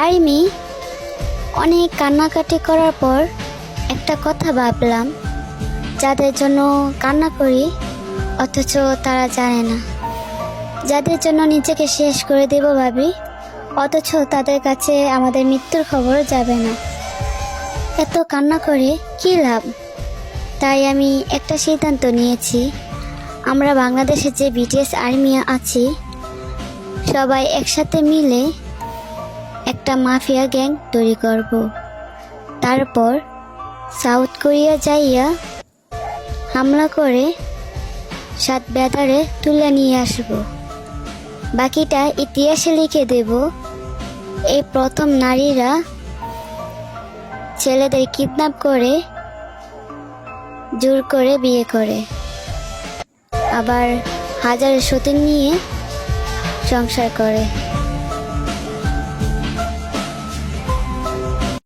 আমি অনেক কান্নাকাটি করার পর একটা কথা ভাবলাম, যাদের জন্য কান্না করি অথচ তারা জানে না, যাদের জন্য নিজেকে শেষ করে দেব ভাবি অথচ তাদের কাছে আমাদের মৃত্যুর খবর যাবে না। এত কান্না করে কী লাভ? তাই আমি একটা সিদ্ধান্ত নিয়েছি, আমরা বাংলাদেশে যে বিটিএস আর্মি আছি সবাই একসাথে মিলে একটা মাফিয়া গ্যাং তৈরি করব। তারপর সাউথ কোরিয়া যাইয়া হামলা করে 7 ব্যাটারে তুলে নিয়ে আসব। বাকিটা ইতিহাসে লিখে দেব, এই প্রথম নারীরা ছেলেদের কিডন্যাপ করে জোর করে বিয়ে করে আবার হাজার সতীন নিয়ে সংসার করে।